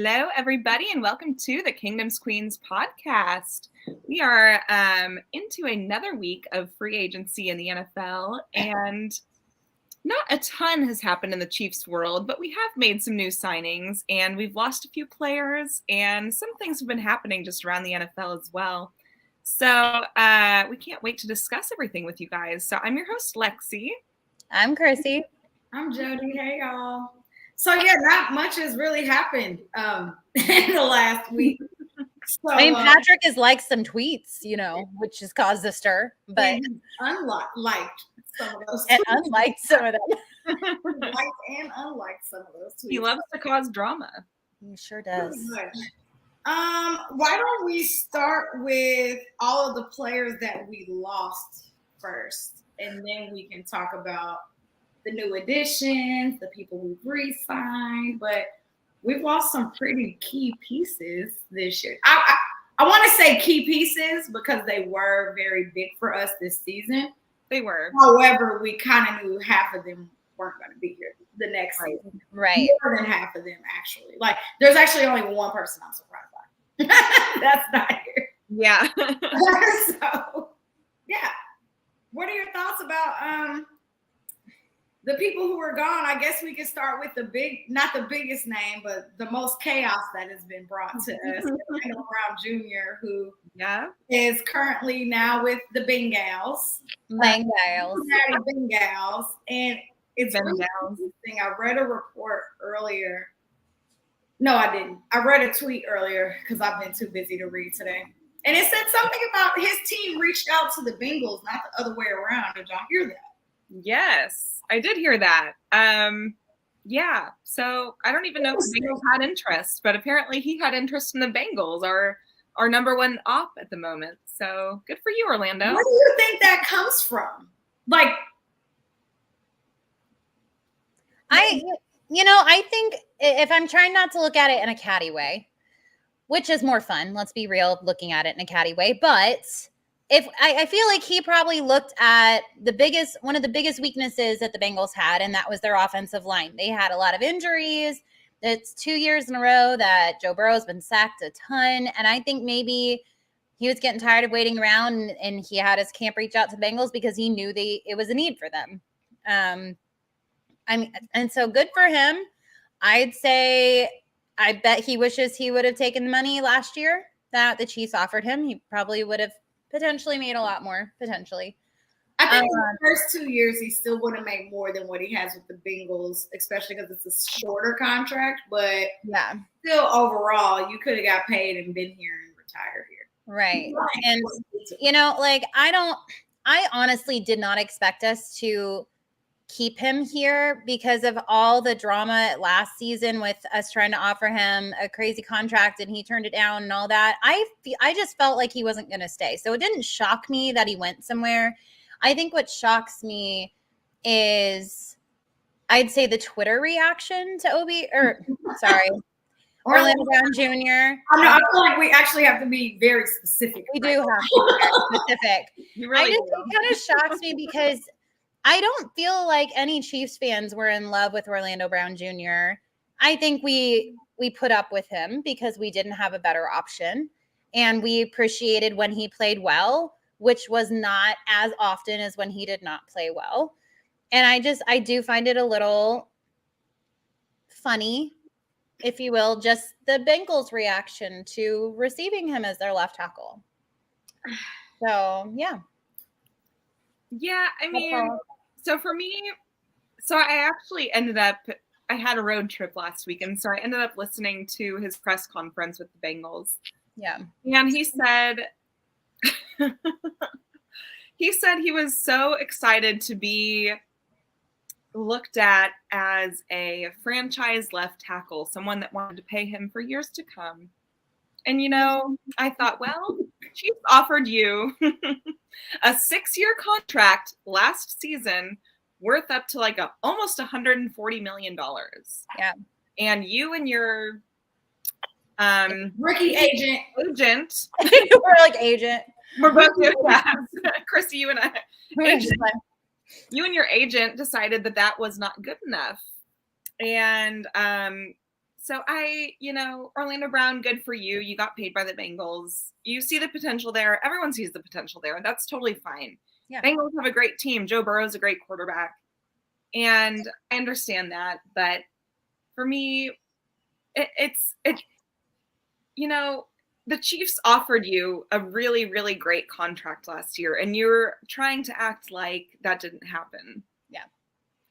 Hello, everybody, and welcome to the Kingdoms Queens podcast. We are into another week of free agency in the NFL, and not a ton has happened in the Chiefs world, but we have made some new signings, and we've lost a few players, and some things have been happening just around the NFL as well. So we can't wait to discuss everything with you guys. So I'm your host, Lexi. I'm Chrissy. I'm Jodi. Hey, y'all. So, yeah, not much has really happened in the last week. So, I mean, Patrick has liked some tweets, which has caused a stir. But unliked some of those tweets. And unliked some of them. Liked and unliked some of those tweets. He loves to cause drama. He sure does. Why don't we start with all of the players that we lost first, and then we can talk about the new additions, the people we've re-signed, but we've lost some pretty key pieces this year. I want to say key pieces because they were very big for us this season. They were. However, we kind of knew half of them weren't going to be here the next season. Right. More than half of them, actually. Like, there's actually only one person I'm surprised by. That's not here. Yeah. So, yeah. What are your thoughts about the people who are gone? I guess we can start with not the biggest name, but the most chaos that has been brought to us. Orlando Brown Jr., who is currently now with the Bengals. Bengals. And it's really interesting. I read a report earlier. No, I didn't. I read a tweet earlier because I've been too busy to read today. And it said something about his team reached out to the Bengals, not the other way around. Did y'all hear that? Yes, I did hear that. Yeah, so I don't even know if the Bengals had interest, but apparently he had interest in the Bengals, our number one op at the moment. So good for you, Orlando. Where do you think that comes from? Like, I think if I'm trying not to look at it in a catty way, which is more fun, let's be real, looking at it in a catty way, but if I feel like he probably looked at one of the biggest weaknesses that the Bengals had, and that was their offensive line. They had a lot of injuries. It's 2 years in a row that Joe Burrow's been sacked a ton. And I think maybe he was getting tired of waiting around, and he had his camp reach out to Bengals because he knew it was a need for them. And so good for him. I'd say I bet he wishes he would have taken the money last year that the Chiefs offered him. He probably would have potentially made a lot more, potentially. I think in the first 2 years, he still would have made more than what he has with the Bengals, especially because it's a shorter contract. But yeah, still overall, you could have got paid and been here and retired here. Right. And, I honestly did not expect us to keep him here because of all the drama last season with us trying to offer him a crazy contract and he turned it down and all that. I just felt like he wasn't going to stay. So it didn't shock me that he went somewhere. I think what shocks me is, I'd say, the Twitter reaction to Orlando Brown Jr. I feel like we actually have to be very specific. We do have to be very specific. It kind of shocks me because I don't feel like any Chiefs fans were in love with Orlando Brown Jr. I think we put up with him because we didn't have a better option. And we appreciated when he played well, which was not as often as when he did not play well. And I do find it a little funny, if you will, just the Bengals' reaction to receiving him as their left tackle. So, yeah. Yeah, I mean, so for me, I actually I had a road trip last weekend, so I ended up listening to his press conference with the Bengals. Yeah. And he said he was so excited to be looked at as a franchise left tackle, someone that wanted to pay him for years to come. And, I thought, well, Chiefs offered you a 6-year contract last season worth up to almost $140 million. Yeah. And you and your rookie agent. We're like agent. We're both Chrissy, you and I. You and your agent decided that was not good enough. And So Orlando Brown, good for you. You got paid by the Bengals. You see the potential there. Everyone sees the potential there. That's totally fine. Yeah. Bengals have a great team. Joe Burrow's a great quarterback. And I understand that. But for me, the Chiefs offered you a really, really great contract last year, and you're trying to act like that didn't happen. Yeah.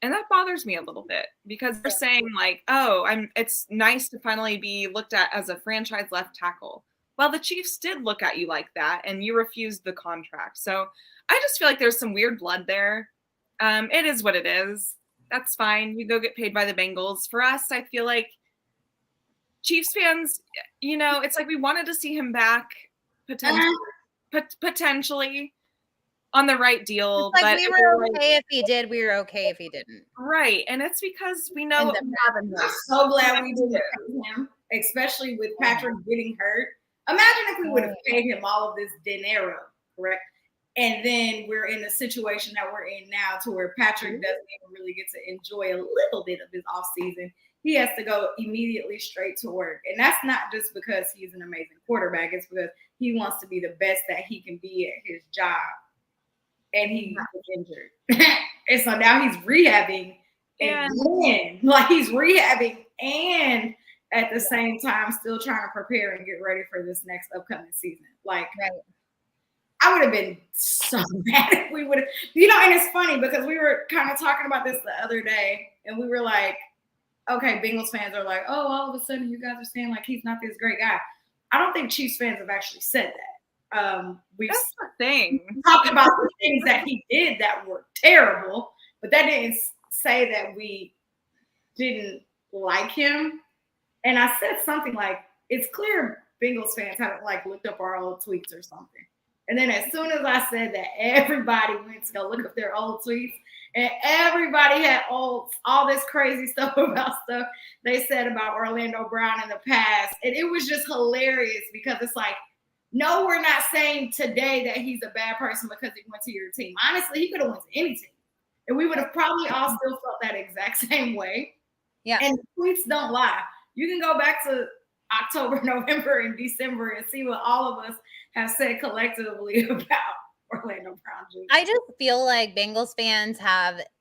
And that bothers me a little bit because they're saying like, oh, it's nice to finally be looked at as a franchise left tackle. Well, the Chiefs did look at you like that, and you refused the contract. So I just feel like there's some weird blood there. It is what it is. That's fine. You go get paid by the Bengals. For us, I feel like Chiefs fans, it's like we wanted to see him back potentially on the right deal. It's like but we were okay if he did. We were okay if he didn't. Right. And it's because we know what we have in him. I'm so glad we didn't pay him, especially with Patrick getting hurt. Imagine if we would have paid him all of this dinero, correct? And then we're in the situation that we're in now to where Patrick doesn't even really get to enjoy a little bit of his offseason. He has to go immediately straight to work. And that's not just because he's an amazing quarterback. It's because he wants to be the best that he can be at his job. And he was injured. And so now he's rehabbing. He's rehabbing and at the same time still trying to prepare and get ready for this next upcoming season. Like, I would have been so mad if we would have, and it's funny because we were kind of talking about this the other day and we were like, okay, Bengals fans are like, oh, all of a sudden you guys are saying like he's not this great guy. I don't think Chiefs fans have actually said that. That's the thing. We talked about the things that he did that were terrible, but that didn't say that we didn't like him. And I said something like, it's clear Bengals fans haven't like looked up our old tweets or something. And then as soon as I said that, everybody went to go look up their old tweets. And everybody had all this crazy stuff about stuff they said about Orlando Brown in the past. And it was just hilarious because it's like, no, we're not saying today that he's a bad person because he went to your team. Honestly, he could have went to any team. And we would have probably all still felt that exact same way. Yeah. And tweets don't lie. You can go back to October, November, and December and see what all of us have said collectively about Orlando Brown Jr. I just feel like Bengals fans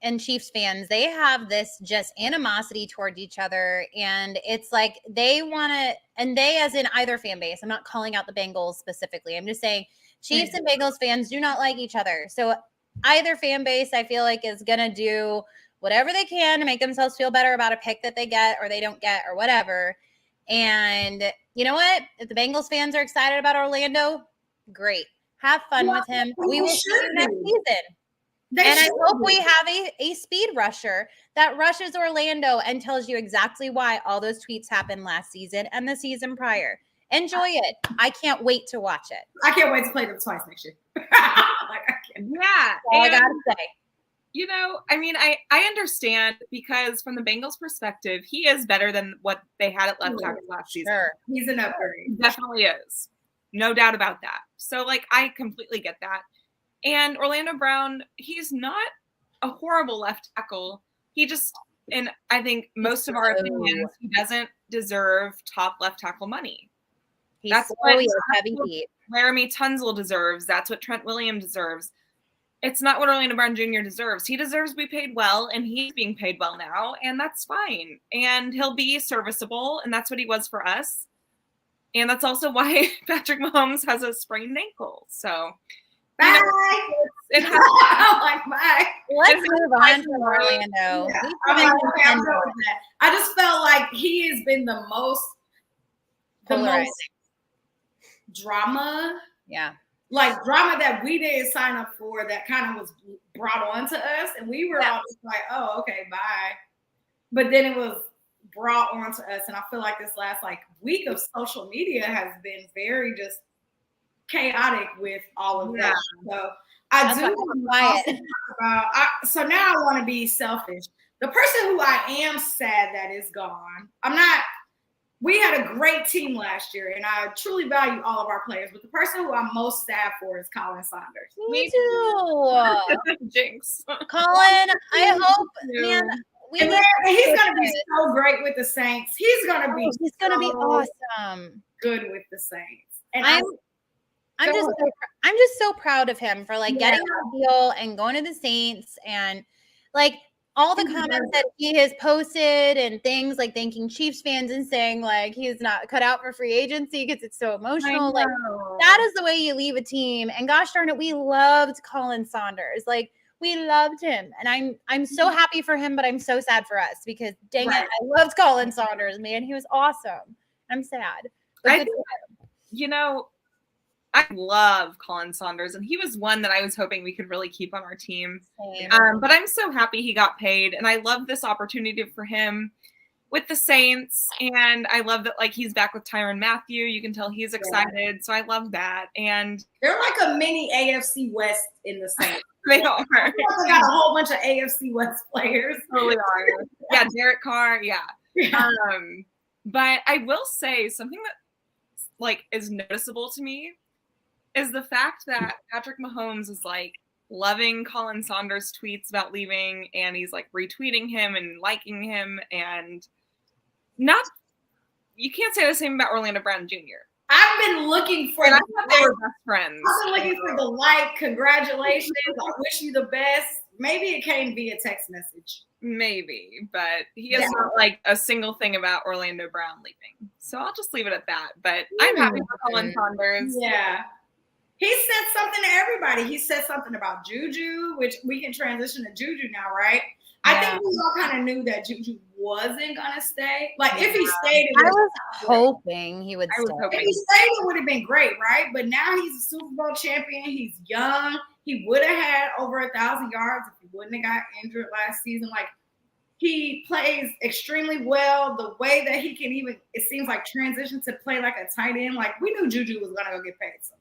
and Chiefs fans, they have this just animosity toward each other. And it's like they want to, and they as in either fan base, I'm not calling out the Bengals specifically. I'm just saying Chiefs and Bengals fans do not like each other. So either fan base, I feel like, is going to do whatever they can to make themselves feel better about a pick that they get or they don't get or whatever. And you know what? If the Bengals fans are excited about Orlando, great. Have fun with him. We will see you next season. I hope we have a speed rusher that rushes Orlando and tells you exactly why all those tweets happened last season and the season prior. Enjoy it. I can't wait to watch it. I can't wait to play them twice next year. Yeah. All I got to say. I understand because from the Bengals perspective, he is better than what they had at left tackle last season. Sure. He's an upgrade. He definitely is. No doubt about that. So, I completely get that. And Orlando Brown, he's not a horrible left tackle. He just, in I think most of our opinions, he doesn't deserve top left tackle money. That's what heavy heat. Laramie Tunzel deserves. That's what Trent Williams deserves. It's not what Orlando Brown Jr. deserves. He deserves to be paid well, and he's being paid well now, and that's fine. And he'll be serviceable, and that's what he was for us. And that's also why Patrick Mahomes has a sprained ankle. So, bye. Bye. Let's move on to Orlando. Yeah. I just felt like he has been the most drama. Yeah. Like drama that we didn't sign up for that kind of was brought on to us. And we were all just like, oh, okay, bye. But then it was brought on to us. And I feel like this last week of social media has been very just chaotic with all of that. So I do want to talk about, so now I want to be selfish. The person who I am sad that is gone, we had a great team last year, and I truly value all of our players. But the person who I'm most sad for is Colin Saunders. Me too. Jinx. Colin, I hope, man, we And need he's going to be so great with the Saints. He's going to be be awesome. Good with the Saints. And I'm just so proud of him for like getting a deal and going to the Saints, and like all the comments that he has posted and things like thanking Chiefs fans and saying like he's not cut out for free agency because it's so emotional. Like that is the way you leave a team. And gosh darn it, we loved Colin Saunders. Like we loved him, and I'm so happy for him, but I'm so sad for us because dang it, I loved Colin Saunders, man. He was awesome. I'm sad. But I love Colin Saunders, and he was one that I was hoping we could really keep on our team. But I'm so happy he got paid, and I love this opportunity for him with the Saints, and I love that like he's back with Tyrann Mathieu. You can tell he's excited, so I love that. And they're like a mini AFC West in the Saints. They are. They got a whole bunch of AFC West players. Totally are. Yeah, Derek Carr. Yeah. But I will say something that like is noticeable to me is the fact that Patrick Mahomes is like loving Colin Saunders' tweets about leaving, and he's like retweeting him and liking him, and you can't say the same about Orlando Brown Jr. I've been looking for they were best friends. I've been looking for the like, congratulations, I wish you the best. Maybe it came via text message. Maybe, but he has not like a single thing about Orlando Brown leaving. So I'll just leave it at that. But I'm happy for Colin Saunders. Yeah. He said something to everybody. He said something about Juju, which we can transition to Juju now, right? Yeah. I think we all kind of knew that Juju wasn't going to stay. Like, if he stayed, I was hoping he would stay. If he stayed, it would have been great, right? But now he's a Super Bowl champion. He's young. He would have had over 1,000 yards if he wouldn't have got injured last season. Like, he plays extremely well. The way that he can even, it seems like, transition to play like a tight end. Like, we knew Juju was going to go get paid somewhere.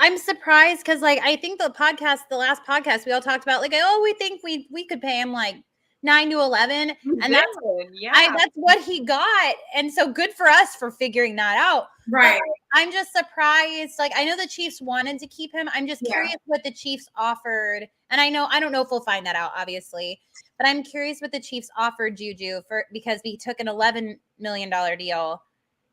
I'm surprised because, like, I think the last podcast, we all talked about, like, oh, we think we could pay him like 9 to 11, and that's what he got, and so good for us for figuring that out. Right. But I'm just surprised. Like, I know the Chiefs wanted to keep him. I'm just curious what the Chiefs offered, and I don't know if we'll find that out, obviously, but I'm curious what the Chiefs offered Juju because we took an $11 million deal.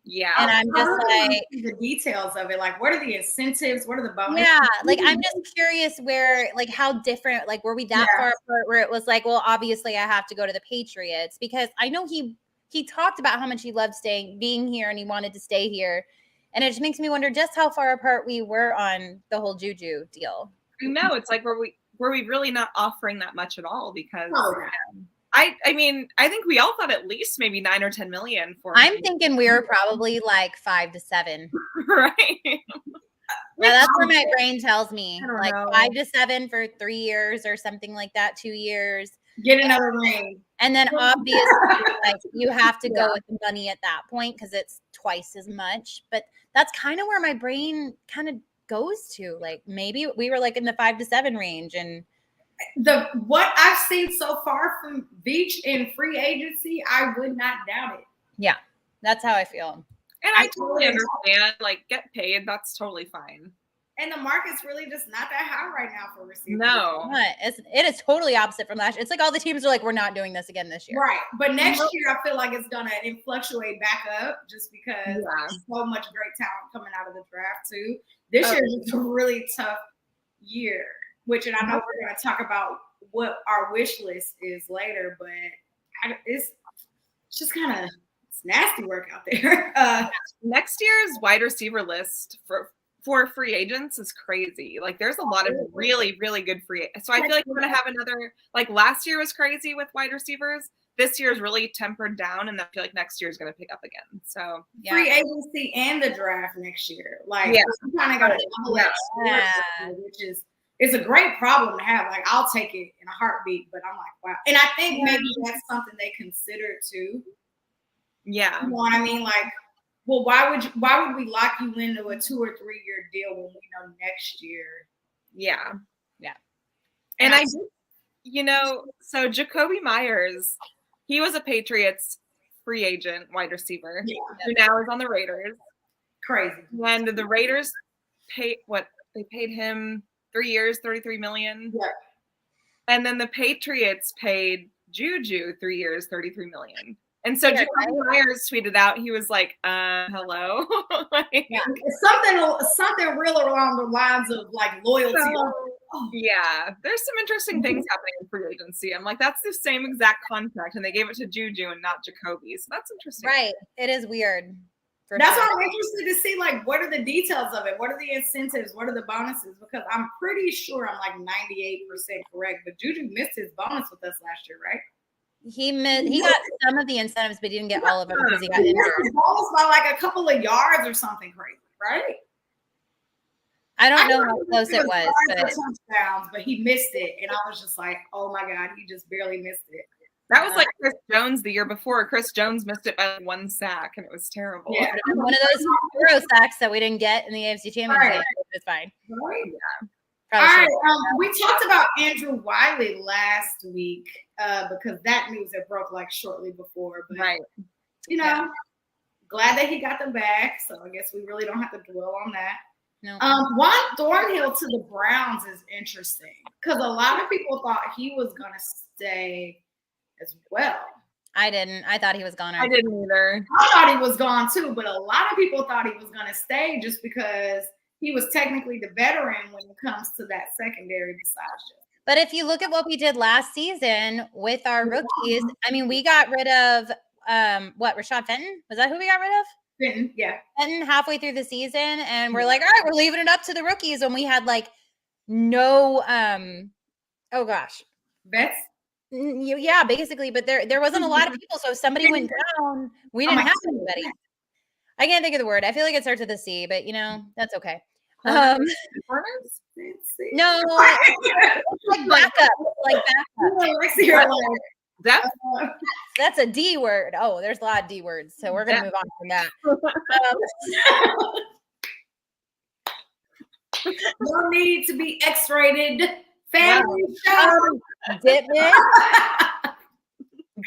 Yeah. And I'm just like the details of it. Like, what are the incentives? What are the bonuses? Yeah. Like, I'm just curious where, like, how different, like, were we that far apart where it was like, well, obviously I have to go to the Patriots, because I know he talked about how much he loved being here and he wanted to stay here. And it just makes me wonder just how far apart we were on the whole Juju deal. No, it's like, were we really not offering that much at all? Because I mean, I think we all thought at least maybe 9 or 10 million for him. I'm thinking we were probably like 5 to 7. Right. Yeah, that's where my brain tells me. Like 5 to 7 for 3 years or something like that, 2 years. Get another ring. And then obviously like you have to go with the money at that point because it's twice as much. But that's kind of where my brain kind of goes to. Like maybe we were like in the 5 to 7 range, and what I've seen so far from Veach in free agency, I would not doubt it. Yeah, that's how I feel. And I totally understand. Like, get paid. That's totally fine. And the market's really just not that high right now for receivers. No. It is totally opposite from last year. It's like all the teams are like, we're not doing this again this year. Right. But next year, I feel like it's going to fluctuate back up just because there's so much great talent coming out of the draft, too. This year is a really tough year. And I know we're going to talk about what our wish list is later, but it's just kind of nasty work out there. Next year's wide receiver list for free agents is crazy. Like, there's a lot of really, really good free. So I feel like we're going to have another, like last year was crazy with wide receivers. This year is really tempered down, and I feel like next year is going to pick up again. So free agency and the draft next year. Like, we kind of got to double it, which is. It's a great problem to have. Like, I'll take it in a heartbeat, but I'm like, wow. And I think maybe that's something they consider too. Yeah. You know what I mean? Like, well, why would we lock you into a 2 or 3 year deal when we know next year? Yeah. Yeah. And so Jacoby Myers, he was a Patriots free agent wide receiver who now is on the Raiders. Crazy. And the Raiders paid him 3 years, $33 million. Yeah. And then the Patriots paid Juju 3 years, $33 million. And so Weird, Jacoby Myers tweeted out, he was like, hello. Yeah. Something real along the lines of like loyalty. Yeah, there's some interesting things happening in free agency. I'm like, that's the same exact contract, and they gave it to Juju and not Jacoby. So that's interesting. Right. It is weird. That's why I'm interested to see, like, what are the details of it? What are the incentives? What are the bonuses? Because I'm pretty sure I'm like 98% correct, but Juju missed his bonus with us last year, right? He got some of the incentives, but he didn't get all of them because he got injured. His bonus by like a couple of yards or something crazy, right? I don't know how close it was, but touchdowns, but he missed it, and I was just like, "Oh my god, he just barely missed it." That was like Chris Jones the year before. Chris Jones missed it by like 1 sack, and it was terrible. Yeah, one of those hero sacks that we didn't get in the AFC Championship. It's fine. Right. Yeah. All right. We talked about Andrew Wiley last week because that news had broke like shortly before. But, right. You know, glad that he got them back. So I guess we really don't have to dwell on that. No. Juan Thornhill to the Browns is interesting because a lot of people thought he was going to stay as well. I didn't. I thought he was gone. I didn't either. I thought he was gone too, but a lot of people thought he was going to stay just because he was technically the veteran when it comes to that secondary besides you. But if you look at what we did last season with our rookies, I mean, we got rid of Rashad Fenton? Was that who we got rid of? Fenton, yeah. Fenton halfway through the season, and we're like, all right, we're leaving it up to the rookies, and we had like no vets. Yeah, basically, but there wasn't a lot of people, so if somebody went down, we didn't have anybody. I can't think of the word. I feel like it starts with a C, but you know, that's okay. No, like backup. That's a D word. Oh, there's a lot of D words, so we're gonna move on from that. No need to be X-rated. Family show. Dipman.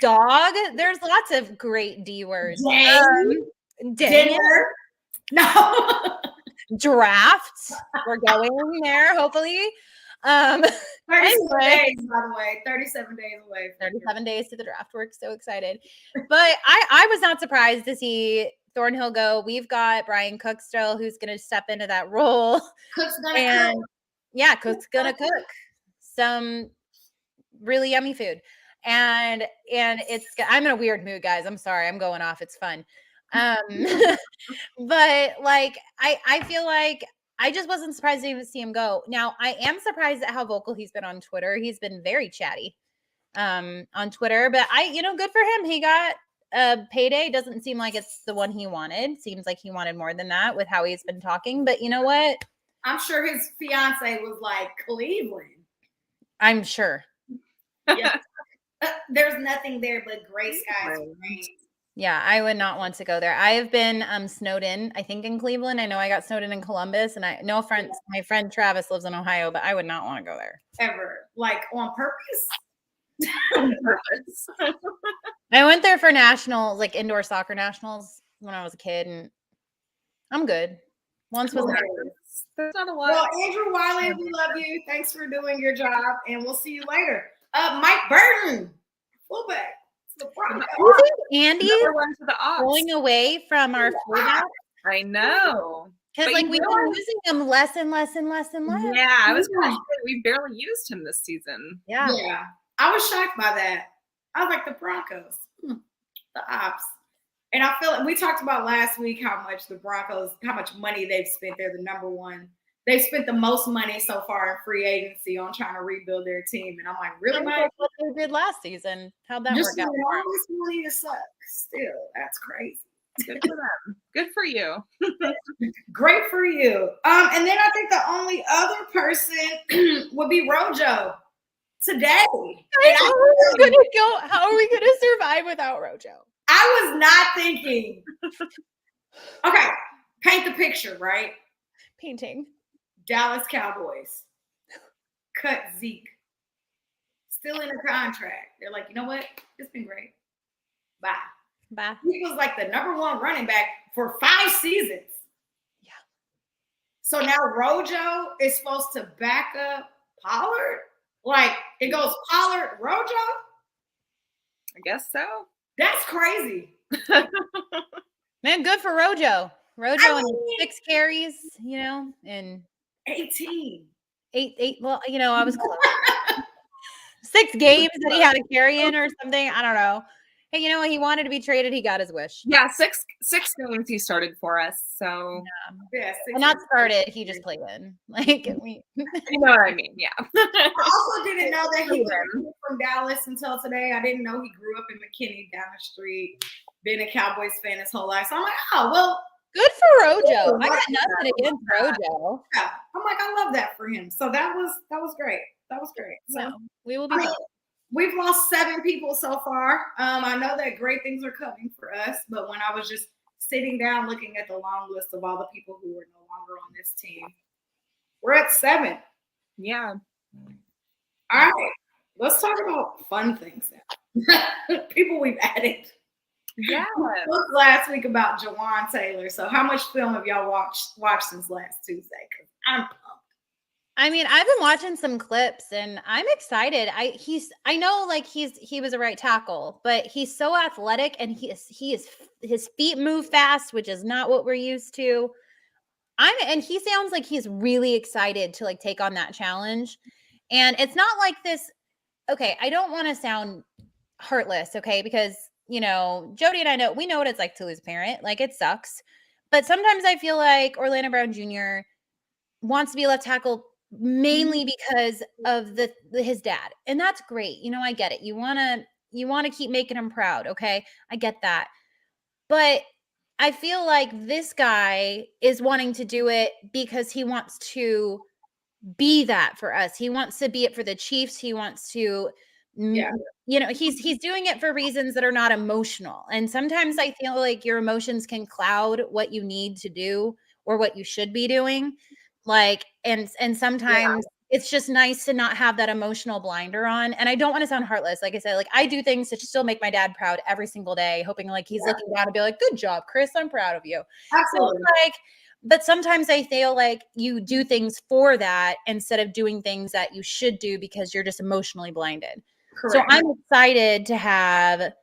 Dog. There's lots of great D words. Dinner. No. Draft. We're going there, hopefully. 37 days, by the way. 37 days away. 37 days to the draft. We're so excited. But I was not surprised to see Thornhill go. We've got Brian Cook still, who's going to step into that role. Cook's gonna cook. Yeah, Cook's gonna cook some really yummy food. And I'm in a weird mood, guys. I'm sorry. I'm going off. It's fun. But like I feel like I just wasn't surprised to even see him go. Now I am surprised at how vocal he's been on Twitter. He's been very chatty on Twitter, but good for him. He got a payday. Doesn't seem like it's the one he wanted. Seems like he wanted more than that with how he's been talking. But you know what? I'm sure his fiance was like, Cleveland. I'm sure. Yeah. There's nothing there but gray skies. Yeah, I would not want to go there. I have been snowed in, I think, in Cleveland. I know I got snowed in Columbus, and my friend Travis lives in Ohio, but I would not want to go there. Ever. Like on purpose? On purpose. I went there for nationals, like indoor soccer nationals when I was a kid, and I'm good. Once was nice. There's not a lot. Well, Andrew Wiley, we love you. Thanks for doing your job, and we'll see you later. Mike Burton, fullback. You think Andy's going away from our fullback? I know. Because we've been using him less and less and less and less. Yeah, I was we barely used him this season. Yeah. I was shocked by that. I was like, the Broncos, the ops. And I feel like we talked about last week how much the Broncos, how much money they've spent. They're the number one. They've spent the most money so far in free agency on trying to rebuild their team. And I'm like, really, Mike? What they did last season. How'd that work out? All this money to suck. Still, that's crazy. Good for them. Good for you. Great for you. And then I think the only other person would be Rojo today. How are we gonna survive without Rojo? I was not thinking. Okay, paint the picture, right? Painting. Dallas Cowboys cut Zeke. Still in a contract. They're like, you know what? It's been great. Bye. He was like the number one running back for 5 seasons. Yeah. So now Rojo is supposed to back up Pollard? Like, it goes Pollard, Rojo? I guess so. That's crazy. Man, good for Rojo. Rojo and 6 carries, and 18. Eight. Well, I was close. 6 games that he had to carry in or something. I don't know. Hey, you know what? He wanted to be traded. He got his wish. Yeah, six games he started for us. So yeah, and not started. He just played in. Like you know what I mean? Yeah. I also didn't know that he was from Dallas until today. I didn't know he grew up in McKinney down the street. Been a Cowboys fan his whole life. So I'm like, oh well. Good for Rojo. I got nothing against Rojo. Yeah, I'm like, I love that for him. So that was great. That was great. So no, we will be. We've lost 7 people so far. I know that great things are coming for us, but when I was just sitting down looking at the long list of all the people who are no longer on this team, we're at 7. Yeah. All right. Let's talk about fun things now. People we've added. Yeah. We spoke last week about Jawan Taylor. So how much film have y'all watched since last Tuesday? Because I'm pumped. I mean, I've been watching some clips and I'm excited. I know like he was a right tackle, but he's so athletic and his feet move fast, which is not what we're used to. And he sounds like he's really excited to like take on that challenge. And it's not like this. Okay, I don't want to sound heartless, okay? Because, Jodi and we know what it's like to lose a parent. Like it sucks. But sometimes I feel like Orlando Brown Jr. wants to be a left tackle mainly because of his dad. And that's great. I get it. You want to keep making him proud, okay? I get that. But I feel like this guy is wanting to do it because he wants to be that for us. He wants to be it for the Chiefs. He wants to he's doing it for reasons that are not emotional. And sometimes I feel like your emotions can cloud what you need to do or what you should be doing. Like, and sometimes it's just nice to not have that emotional blinder on. And I don't want to sound heartless. Like I said, like I do things to still make my dad proud every single day, hoping like he's looking down and be like, good job, Chris. I'm proud of you. Absolutely. So, but sometimes I feel like you do things for that instead of doing things that you should do because you're just emotionally blinded. Correct. So I'm excited to have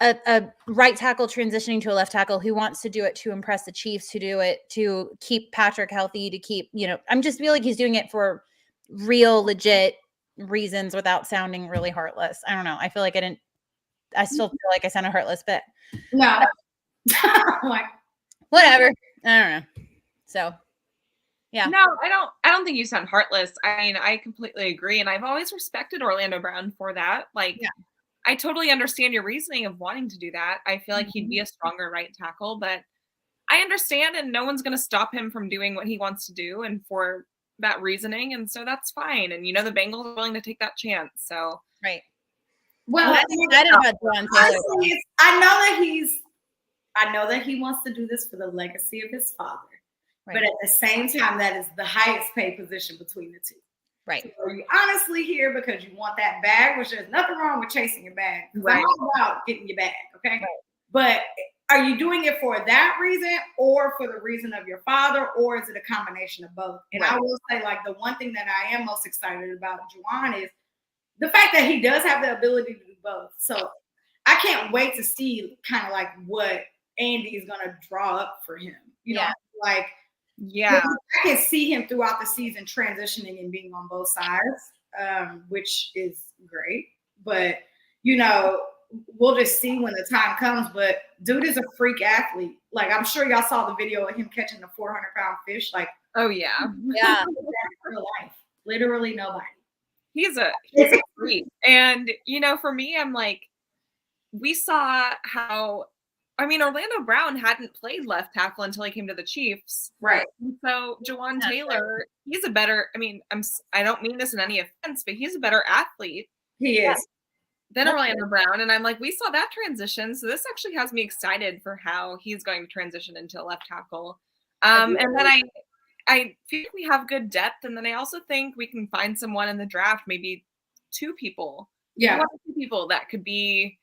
a right tackle transitioning to a left tackle who wants to do it to impress the Chiefs, to do it to keep Patrick healthy, to keep, I'm just feel like he's doing it for real, legit reasons without sounding really heartless. I don't know. I feel like I still feel like I sounded heartless, but no, like whatever. I don't know. So yeah. No, I don't think you sound heartless. I mean, I completely agree. And I've always respected Orlando Brown for that. Like, I totally understand your reasoning of wanting to do that. I feel like he'd be a stronger right tackle, but I understand and no one's going to stop him from doing what he wants to do and for that reasoning. And so that's fine. And, the Bengals are willing to take that chance. So, right. Well, I'm excited about Jawan Taylor. Honestly, I know that he wants to do this for the legacy of his father. Right. But at the same time, that is the highest paid position between the two. Right. So are you honestly here because you want that bag, which there's nothing wrong with chasing your bag. Right. I'm all about getting your bag, okay? Right. But are you doing it for that reason or for the reason of your father, or is it a combination of both? And I will say, like, the one thing that I am most excited about Juwan is the fact that he does have the ability to do both. So I can't wait to see kind of like what Andy is going to draw up for him. You know, like, I can see him throughout the season transitioning and being on both sides, which is great. But, we'll just see when the time comes. But dude is a freak athlete. Like, I'm sure y'all saw the video of him catching a 400-pound fish. Like, oh, yeah. Yeah. Real life. Literally nobody. He's a freak. And, for me, I'm like, we saw how Orlando Brown hadn't played left tackle until he came to the Chiefs. Right. And so Jawan Taylor, he's a better, I don't mean this in any offense, but he's a better athlete. He is. Than Orlando Brown. And I'm like, we saw that transition. So this actually has me excited for how he's going to transition into left tackle. And then I feel like we have good depth. And then I also think we can find someone in the draft, maybe 2 people. Yeah. 1 or 2 people that could be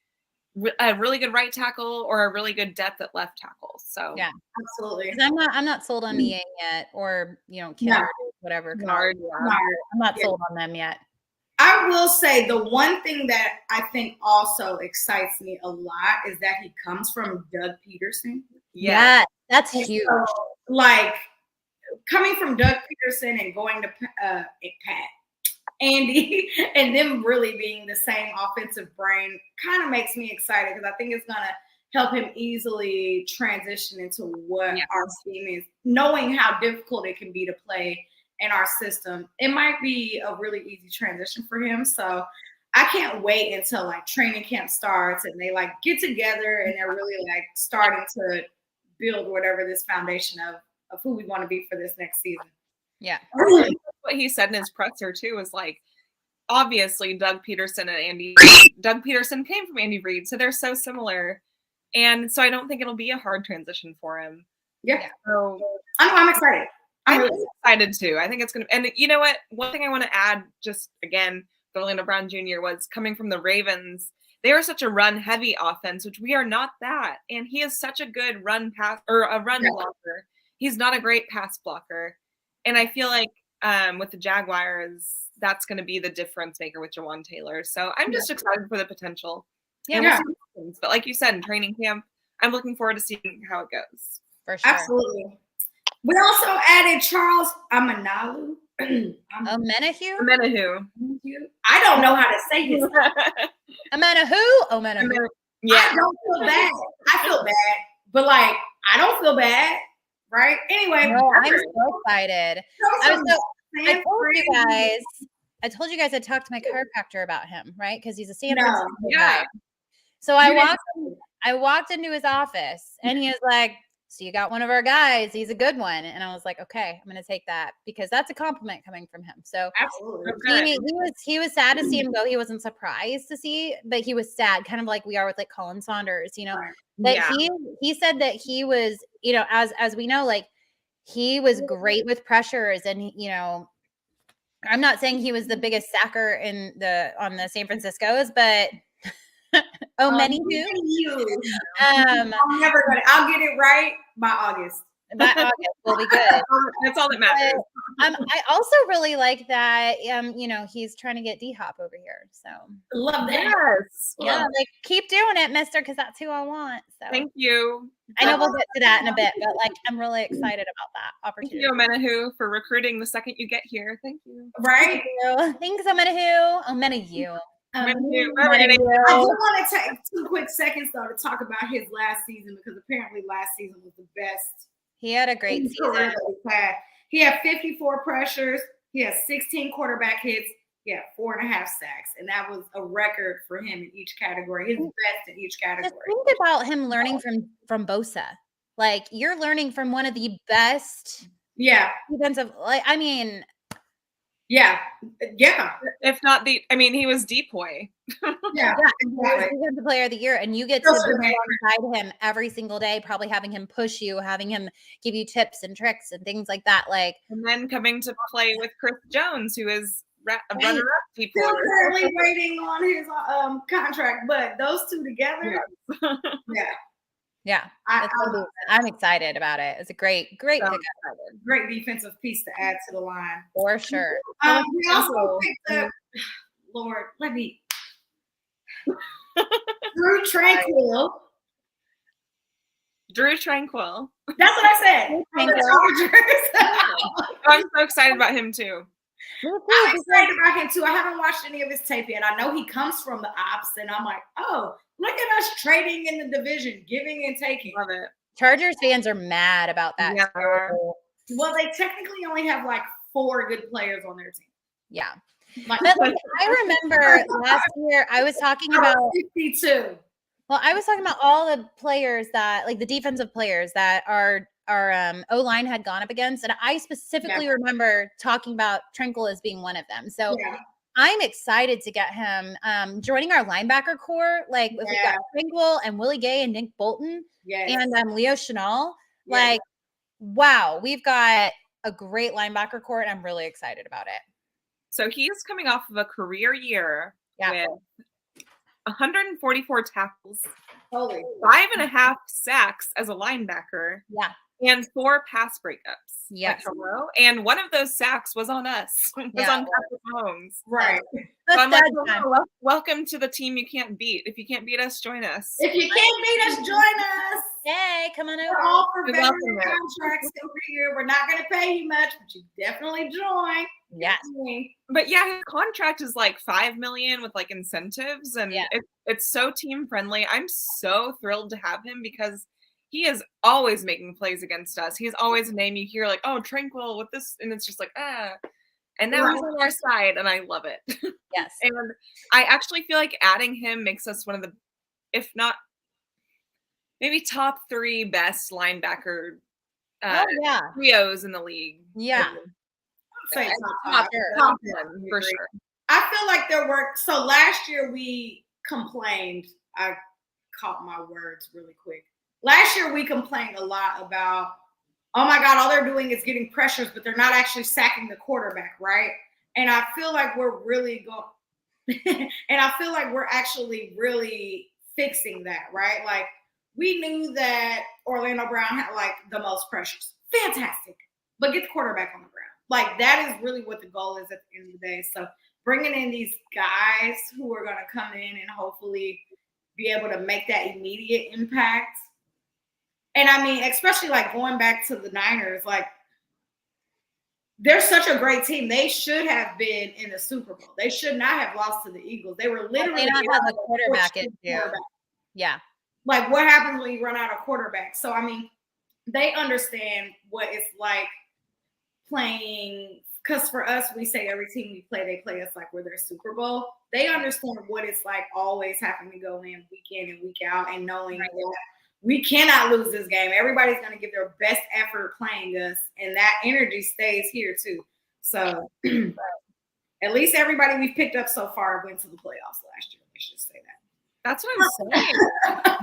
a really good right tackle or a really good depth at left tackle. So yeah, absolutely. I'm not sold on EA yet, or Kennard, whatever. Kennard, I'm not sold on them yet. I will say the one thing that I think also excites me a lot is that he comes from Doug Peterson. Yeah, that's And huge. so, like, coming from Doug Peterson and going to Pat, Andy, and them really being the same offensive brain kind of makes me excited because I think it's going to help him easily transition into what our scheme is, knowing how difficult it can be to play in our system. It might be a really easy transition for him. So I can't wait until like training camp starts and they like get together and they're really like starting to build whatever this foundation of who we want to be for this next season. Yeah. What he said in his presser too was like, obviously Doug Peterson and Andy. Doug Peterson came from Andy Reid, so they're so similar, and so I don't think it'll be a hard transition for him. Yeah. So I'm excited. I'm really excited too. I think it's gonna. And you know what? One thing I want to add, just again, for Orlando Brown Jr. was coming from the Ravens. They are such a run-heavy offense, which we are not that, and he is such a good run blocker. He's not a great pass blocker, and I feel like with the Jaguars, that's going to be the difference maker with Jawan Taylor. So I'm just excited for the potential. Yeah. We'll see what happens. But like you said, in training camp, I'm looking forward to seeing how it goes. For sure. Absolutely. We also added Charles Amanalu. Menahu. I don't know how to say his name. Menahu. Yeah. I don't feel bad. I feel bad, but like I don't feel bad, right? Anyway, no, I'm so excited. I told you guys I talked to my chiropractor about him, right? Because he's a San Francisco guy. So I walked into his office and he was like, "So you got one of our guys? He's a good one." And I was like, "Okay, I'm going to take that because that's a compliment coming from him." So absolutely, he was sad to see him go. He wasn't surprised to see, but he was sad, kind of like we are with like Colin Saunders, you know. That he said that he was, you know, as we know, like he was great with pressures, and you know, I'm not saying he was the biggest sacker on the San Francisco's, but many do. I'll get it right by August. By August will be good. That's all that matters. I also really like that. You know, he's trying to get D-Hop over here. So love that. Yes. Yeah, like keep doing it, Mister, because that's who I want. So thank you. I know we'll get to that in a bit, but like I'm really excited about that opportunity. Thank you, Menahu, for recruiting the second you get here. Thank you. Right. Thanks, Menahu. Menahu. I do want to take 2 quick seconds though to talk about his last season because apparently last season was the best. He had a great season. He had 54 pressures. He had 16 quarterback hits. He had 4.5 sacks, and that was a record for him in each category. His best in each category. Just think about him learning from Bosa. Like you're learning from one of the best. Defensive. Like I mean. Yeah. If not he was Depoy. Exactly. He's the player of the year, and you get to be alongside him every single day, probably having him push you, having him give you tips and tricks and things like that. Like, and then coming to play with Chris Jones, who is a runner-up Depoy. Still currently waiting on his contract, but those two together, I'm excited about it. It's a great pickup. Great defensive piece to add to the line. For sure. We also picked up, Lord, let me. Drew Tranquil. Drew Tranquil. That's what I said. From the Chargers. I'm so excited about him too. I'm excited about him too. I haven't watched any of his tape yet. I know he comes from the ops, and I'm like, oh, look at us trading in the division, giving and taking. Love it. Chargers fans are mad about that. Yeah. Well, they technically only have like 4 good players on their team. Yeah. But like, I remember last year I was talking about 52. Well, I was talking about all the players that, like the defensive players that our O-line had gone up against. And I specifically remember talking about Tranquil as being one of them. So I'm excited to get him joining our linebacker core. Like if we've got Tranquil and Willie Gay and Nick Bolton and Leo Chenal. Like, wow, we've got a great linebacker core and I'm really excited about it. So he's coming off of a career year with 144 tackles, 5.5 sacks as a linebacker. Yeah. And 4 pass breakups. Yes. Like, hello? And one of those sacks was on us. It was on Patrick Mahomes. Right. So I'm like, oh, welcome to the team you can't beat. If you can't beat us, join us. If you can't beat us, join us. Hey, come on over. We're all for veteran contracts over here. We're not going to pay you much, but you definitely join. Yes. But yeah, his contract is like $5 million with like incentives, and it's so team friendly. I'm so thrilled to have him because he is always making plays against us. He's always a name you hear like, oh, Tranquil with this, and it's just like, and now he's on our side, and I love it. Yes. And I actually feel like adding him makes us one of the, if not maybe top 3 best linebacker trios in the league. Yeah. Say top 10 for sure. I feel like there were, so last year we complained, I caught my words really quick. Last year we complained a lot about, oh my God, all they're doing is getting pressures, but they're not actually sacking the quarterback, right? And I feel like we're really going, and I feel like we're actually really fixing that, right? Like we knew that Orlando Brown had like the most pressures. Fantastic. But get the quarterback on the ground. Like that is really what the goal is at the end of the day. So bringing in these guys who are going to come in and hopefully be able to make that immediate impact. And I mean, especially like going back to the Niners, like they're such a great team. They should have been in the Super Bowl. They should not have lost to the Eagles. They were literally they don't have a quarterback. Yeah. Like what happens when you run out of quarterback? So I mean, they understand what it's like playing. Because for us, we say every team we play, they play us like we're their Super Bowl. They understand what it's like always having to go in week in and week out and knowing that we cannot lose this game. Everybody's going to give their best effort playing us, and that energy stays here too. So at least everybody we've picked up so far went to the playoffs last year. I should say that. That's what I'm saying.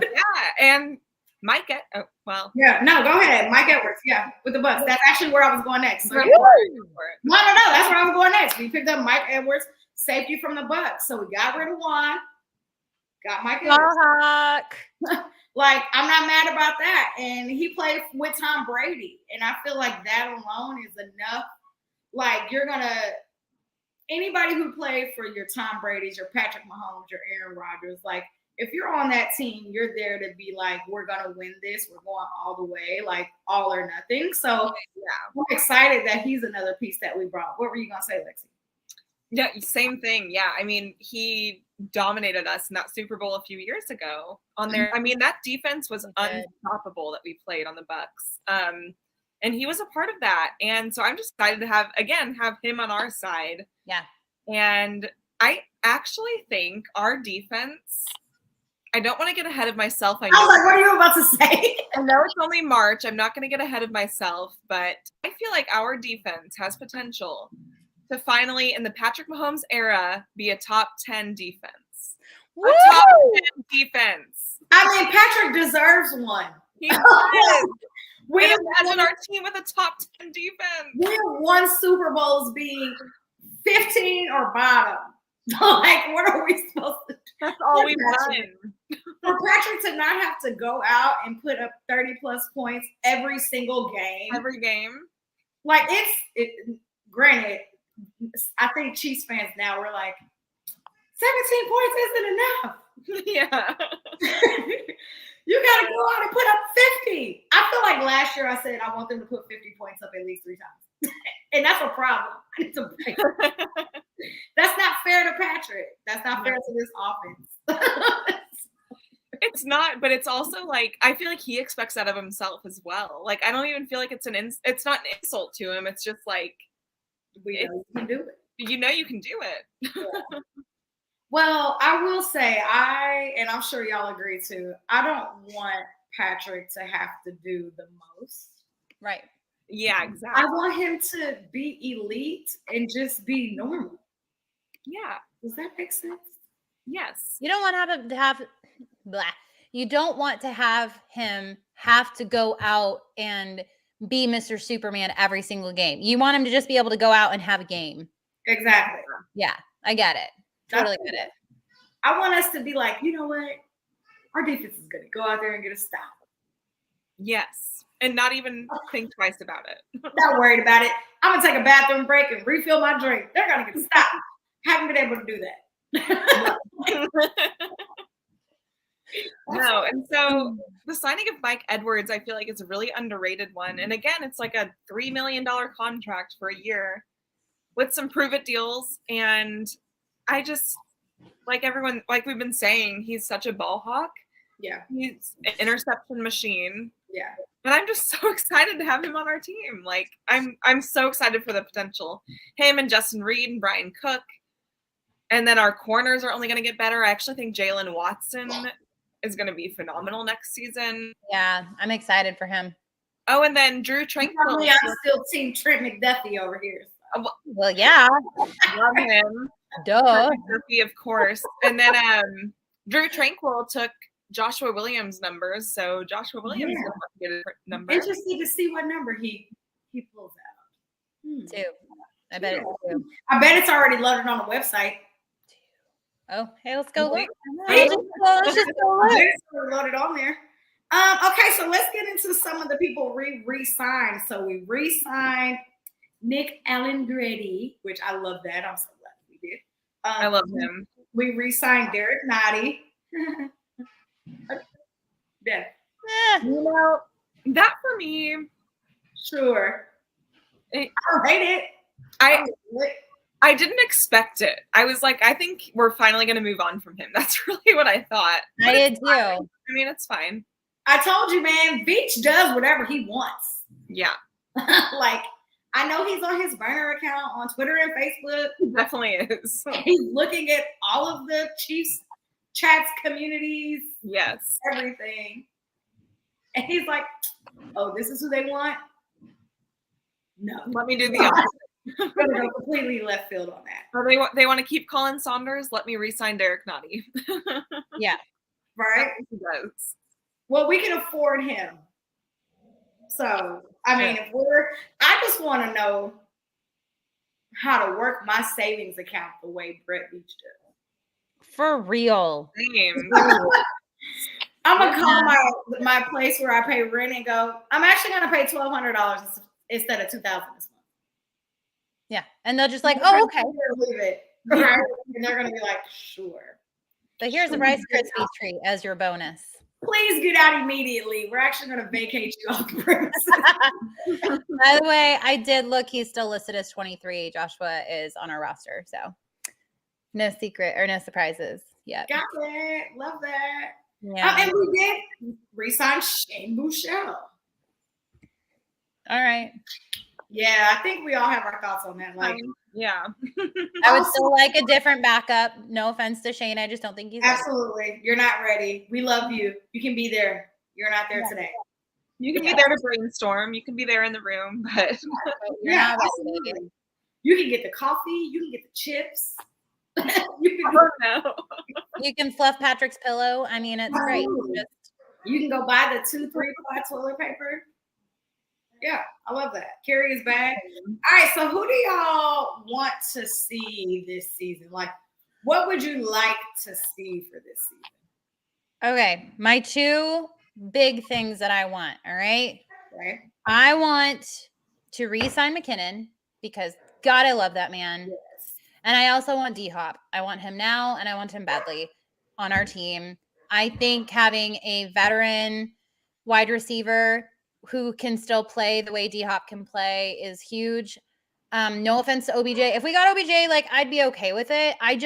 Yeah, and Mike, go ahead, Mike Edwards, with the Bucks. That's actually where I was going next. So, no, that's where I was going next. We picked up Mike Edwards, safety from the Bucks. So we got rid of Juan, got Mike Edwards. Like, I'm not mad about that. And he played with Tom Brady. And I feel like that alone is enough. Like, anybody who played for your Tom Brady's, your Patrick Mahomes, your Aaron Rodgers, like, if you're on that team, you're there to be like, we're going to win this. We're going all the way, like all or nothing. So, we're excited that he's another piece that we brought. What were you going to say, Lexi? Yeah, same thing. Yeah, I mean, he dominated us in that Super Bowl a few years ago on there. I mean, that defense was unstoppable that we played on the Bucks. And he was a part of that. And so I'm just excited to have him on our side. Yeah. And I actually think our defense, I don't want to get ahead of myself. I was like, what are you about to say? I know it's only March. I'm not going to get ahead of myself, but I feel like our defense has potential to finally, in the Patrick Mahomes era, be a top 10 defense. Woo! A top 10 defense. I mean, Patrick deserves one. He does. We imagine our team with a top 10 defense. We have won Super Bowls being 15 or bottom. Like, what are we supposed to do? That's all we've done. For Patrick to not have to go out and put up 30-plus points every single game. Every game. Like, granted, I think Chiefs fans now we're like, 17 points isn't enough. Yeah. You got to go out and put up 50. I feel like last year I said I want them to put 50 points up at least 3 times. And that's a problem. I need to break. That's not fair to Patrick. That's not fair to this offense. It's not, but it's also like, I feel like he expects that of himself as well. Like, I don't even feel like it's not an insult to him. It's just like, we know you can do it. You know you can do it. Yeah. Well, I will say, and I'm sure y'all agree too, I don't want Patrick to have to do the most. Right. Yeah, exactly. I want him to be elite and just be normal. Yeah. Does that make sense? Yes. You don't want to have you don't want to have him have to go out and be Mr. Superman every single game. You want him to just be able to go out and have a game. Exactly. Yeah, I get it. Totally get it. I want us to be like, you know what? Our defense is going to go out there and get a stop. Yes. and not even think twice about it. Not worried about it. I'm going to take a bathroom break and refill my drink. They're going to get stopped. Haven't been able to do that. No, and so the signing of Mike Edwards, I feel like it's a really underrated one. And again, it's like a $3 million contract for a year with some prove-it deals. And I just, like everyone, like we've been saying, he's such a ball hawk. Yeah. He's an interception machine. Yeah. And I'm just so excited to have him on our team. Like, I'm so excited for the potential. Him and Justin Reed and Brian Cook. And then our corners are only going to get better. I actually think Jalen Watson is going to be phenomenal next season. Yeah, I'm excited for him. Oh, and then Drew Tranquil. I'm still Team Trent McDuffie over here. So. Well, yeah. Love him. Duh. McDuffie, of course. And then Drew Tranquil took Joshua Williams' numbers, so Joshua Williams is going to get a number. Interesting to see what number he pulls out. 2. I bet it's 2. I bet it's already loaded on the website. Oh, hey, let's go look. Let's just go look. It's loaded on there. Okay, so let's get into some of the people re-signed. So we re-signed Nick Allengrady, which I love that. I'm so glad we did. I love him. We re-signed Derek Nottie. Yeah. You know, that for me. Sure. I don't hate it. I didn't expect it. I was like, I think we're finally going to move on from him. That's really what I thought. I did too. I mean, it's fine. I told you, man, Veach does whatever he wants. Yeah. Like, I know he's on his burner account on Twitter and Facebook. He definitely is. He's looking at all of the Chiefs chats, communities. Yes. Everything. And he's like, oh, this is who they want? No. Let me do the opposite. I'm going to go completely left field on that. Or they want to keep Colin Saunders. Let me re-sign Derek Nottie. Yeah. Right? He does. Well, we can afford him. So, I mean, I just want to know how to work my savings account the way Brett Veach does. For real. Same. I'm going to call my place where I pay rent and go, I'm actually going to pay $1,200 instead of $2,000 this month. Yeah. And they'll just like, oh, okay. Leave it. Right? And they're going to be like, sure. But here's a Rice Krispies treat as your bonus. Please get out immediately. We're actually going to vacate you off the premises. By the way, I did look. He's still listed as 23. Joshua is on our roster. So no secret or no surprises yet. Got it. Love that. Yeah. And we did re-sign Shane Buechele. All right. Yeah, I think we all have our thoughts on that. Like, yeah. I would still like a different backup. No offense to Shane. I just don't think he's absolutely ready. You're not ready. We love you. You can be there. You're not there today. You can be there to brainstorm. You can be there in the room, but yeah, absolutely. You can get the coffee. You can get the chips. You can fluff Patrick's pillow. I mean, it's great. You can go buy the 2-3 ply toilet paper. Yeah, I love that. Carry his bag. All right, so who do y'all want to see this season? Like, what would you like to see for this season? Okay, my 2 big things that I want, all right? Right. I want to re-sign McKinnon because, God, I love that man. Yes. And I also want D-Hop. I want him now, and I want him badly on our team. I think having a veteran wide receiver who can still play the way D-Hop can play is huge. No offense to OBJ. If we got OBJ, like, I'd be okay with it. I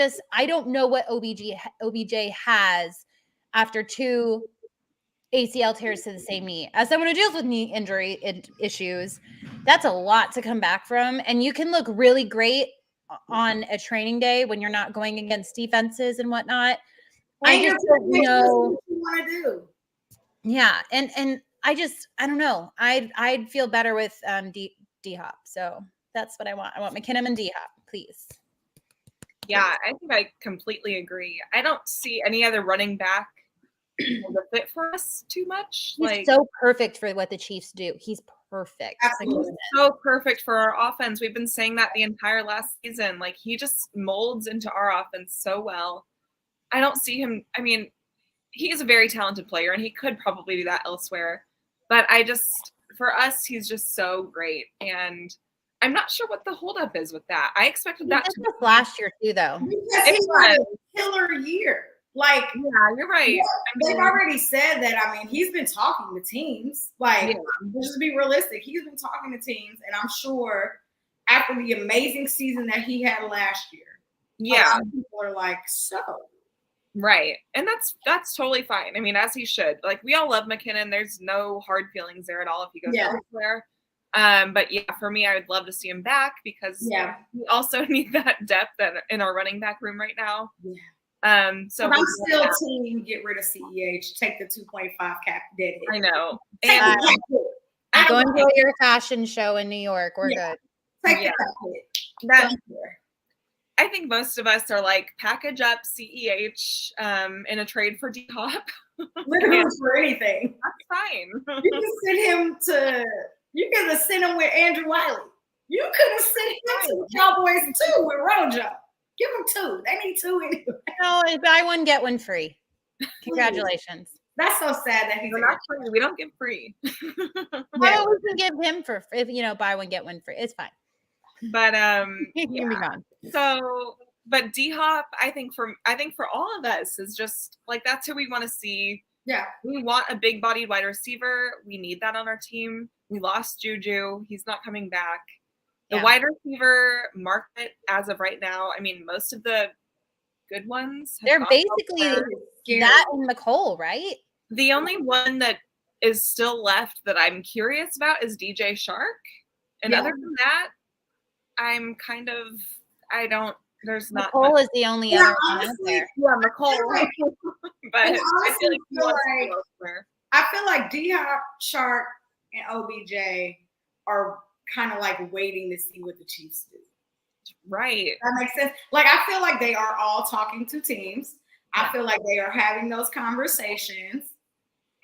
don't know what OBJ has after 2 ACL tears to the same knee. As someone who deals with knee injury issues, that's a lot to come back from. And you can look really great on a training day when you're not going against defenses and whatnot. I just don't know what you want to do. Yeah. And I don't know. I'd feel better with D-Hop. So that's what I want. I want McKinnon and D-Hop, please. Yeah, I think I completely agree. I don't see any other running back the fit for us too much. He's so perfect for what the Chiefs do. He's perfect. Absolutely. So perfect for our offense. We've been saying that the entire last season. Like, he just molds into our offense so well. I don't see him. I mean, he is a very talented player, and he could probably do that elsewhere. But I just for us, he's just so great. And I'm not sure what the holdup is with that. I expected that to be last year too, though. Because he had a killer year. Like, yeah, you're right. Yeah, they've already said that. I mean, he's been talking to teams. Like, just to be realistic, he's been talking to teams, and I'm sure after the amazing season that he had last year, a lot of people are like, so. Right. And that's totally fine. I mean, as he should. Like, we all love McKinnon. There's no hard feelings there at all if he goes elsewhere. But yeah, for me, I would love to see him back because we also need that depth in our running back room right now. Yeah. So I'm still team get rid of CEH, take the 2.5 cap dead hit. I know. I'm going to your fashion show in New York. We're good. Take that. I think most of us are like, package up CEH in a trade for D-Hop. Literally for anything. That's fine. You can send him to. You could have sent him with Andrew Wiley. You could have sent him to the Cowboys too with Rojo. Give them 2. They need 2 anyway. No, buy one, get one free. Congratulations. That's so sad that he's not free. We don't give free. Why we can give him for buy one, get one free. It's fine. But So, but D-Hop, I think for all of us is just like, that's who we want to see. Yeah. We want a big-bodied wide receiver. We need that on our team. We lost Juju. He's not coming back. The wide receiver market as of right now, I mean, most of the good ones. They're basically that and McCole, right? The only one that is still left that I'm curious about is DJ Shark. And other than that, I'm kind of, there's not. McCole is the only other one out there. Yeah, McCole. But honestly, I feel like D-Hop, Shark, and OBJ are kind of like waiting to see what the Chiefs do. Right. That makes sense. Like, I feel like they are all talking to teams. I feel like they are having those conversations,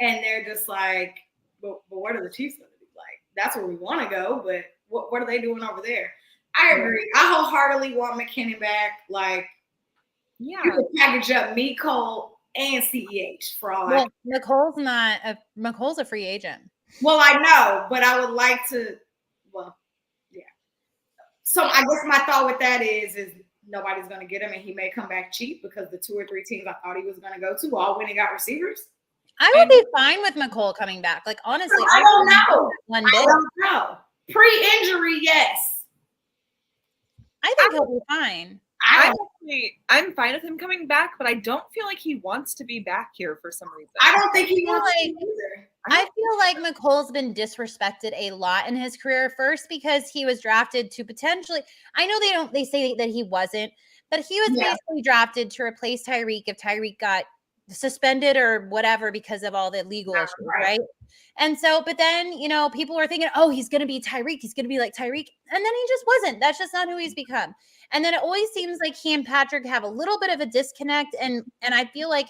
and they're just like, but what are the Chiefs going to do? Like, that's where we want to go, but what are they doing over there? I agree. I wholeheartedly want McKinnon back. Like, you can package up me, Cole, and CEH for all. Well, McCole's a free agent. Well, I know, but I would like to. Well, yeah. So I guess my thought with that is nobody's going to get him, and he may come back cheap because the 2 or 3 teams I thought he was going to go to all went and got receivers. I would be fine with McCole coming back. Like, honestly, I don't know. I don't know. Pre-injury, yes. I think he'll be fine. I'm fine with him coming back, but I don't feel like he wants to be back here for some reason. I don't think he wants to either. I feel like McCole's been disrespected a lot in his career. First, because he was drafted to potentially, I know they say that he wasn't, but he was basically drafted to replace Tyreek if Tyreek got suspended or whatever because of all the legal issues, right? And so, but then, people were thinking, oh, he's going to be Tyreek. He's going to be like Tyreek. And then he just wasn't. That's just not who he's become. And then it always seems like he and Patrick have a little bit of a disconnect. And I feel like,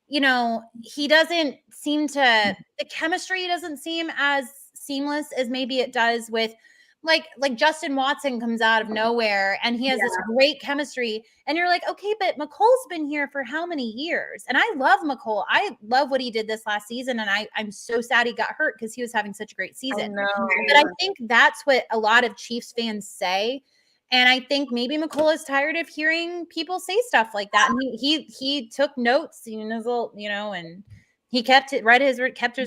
he doesn't seem to, the chemistry doesn't seem as seamless as maybe it does with like Justin Watson comes out of nowhere and he has this great chemistry. And you're like, okay, but McCole's been here for how many years? And I love McCole. I love what he did this last season. And I'm so sad he got hurt because he was having such a great season. But I think that's what a lot of Chiefs fans say. And I think maybe McCole is tired of hearing people say stuff like that. And he took notes, and he kept his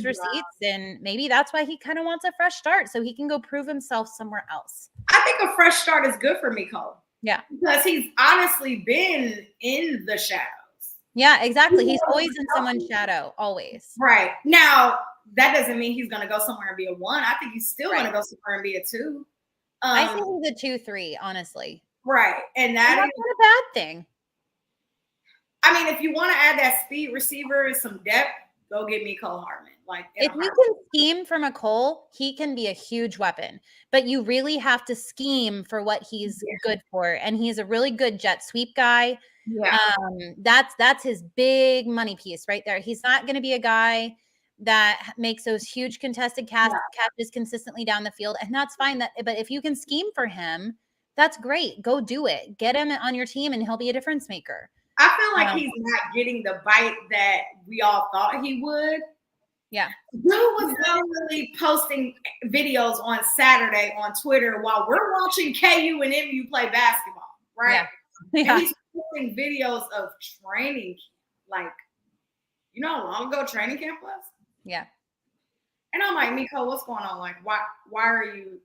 receipts, and maybe that's why he kind of wants a fresh start so he can go prove himself somewhere else. I think a fresh start is good for Cole. Yeah. Because he's honestly been in the shadows. Yeah, exactly. He's always in someone's shadow, always. Right. Now, that doesn't mean he's going to go somewhere and be a 1. I think he's still going to go somewhere and be a 2. I think he's a 2-3, honestly. Right. And that's not a bad thing. I mean, if you want to add that speed receiver and some depth, go get me Cole Hartman. Like, if you can scheme for McCole, he can be a huge weapon. But you really have to scheme for what he's good for. And he's a really good jet sweep guy. Yeah. That's his big money piece right there. He's not going to be a guy that makes those huge contested catches consistently down the field. And that's fine. But if you can scheme for him, that's great. Go do it. Get him on your team and he'll be a difference maker. I feel like he's not getting the bite that we all thought he would. Yeah. Dude was literally posting videos on Saturday on Twitter while we're watching KU and MU play basketball, right? Yeah. And he's posting videos of training, like, you know how long ago training camp was? Yeah. And I'm like, Miko, what's going on? Like, why are you,